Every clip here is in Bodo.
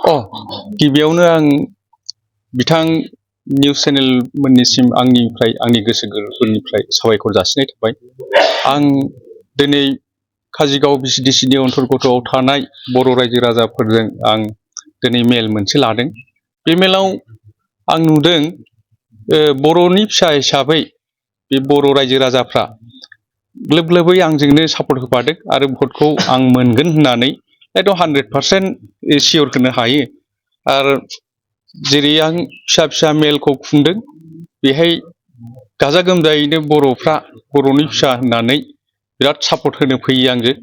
गिबियावनो आं बिथां निउस चेनेल मोननिसिम आंनि गोसो गोरबोनिफ्राय साबायखर जासिनाय थाबाय। आं दिनै काजिगाव VCDCनि अन्तर्गतआव थानाय बर' रायजो राजाफोरजों आं दिनै मेल मोनसे लादों। बे मेलाव आं नुदों बर'नि फिसा हिसाबै बे बर' रायजो राजाफ्रा ग्लोब ग्लोबै आंजोंनो सापर्ट होफादों आरो भटखौ आं मोनगोन होननानै एकदम 100% सियर होनो हायो। आरो जेरै आं फिसा मेलखौ खुंदों बेहाय गाजा गोमजायैनो बर'फ्रा बर'नि फिसा होननानै बिराद सापर्ट होनो फैयो आंजों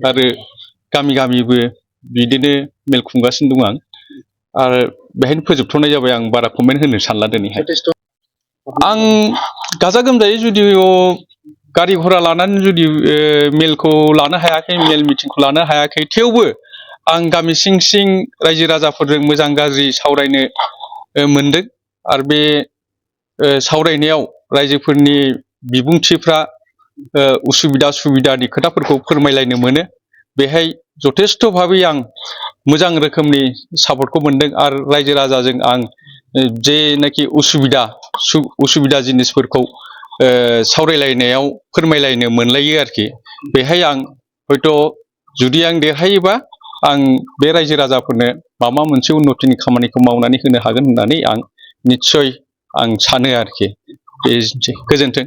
आरो गामिबो बिदिनो मेल खुंगासिनो दं आरो बेहायनो फोजोबथ'नाय जाबाय। आं बारा कमेन्ट होनो सानला दिनैहाय। आं गाजा गोमजायै जुदि गारि घरा लानानै जुदि मेलखौ लानो हायाखै, मेल मिटिंखौ लानो हायाखै, थेवबो आं गामि सिं रायजो राजाफोरजों मोजां गाज्रि सावरायनो मोनदों आरो बे सावरायनायाव रायजोफोरनि बिबुंथिफ्रा उसुबिदा सुबिदानि खोथाफोरखौ फोरमायलायनो मोनो। बेहाय जथेस्थ' भाबै आं मोजां रोखोमनि सापर्टखौ मोनदों आरो रायजो राजाजों आं जेनाखि उसुबिदा जिनिसफोरखौ सावरायलायनायाव फोरमायलायनो मोनलायो आरोखि। बेहाय आं हयथ' जुदि आं देरहायोबा आं बे रायजो राजाफोरनो माबा मोनसे उन्नतिनि खामानिखौ मावनानै होनो हागोन होननानै आं निस्सय सानो आरोखि। गोजोन्थों।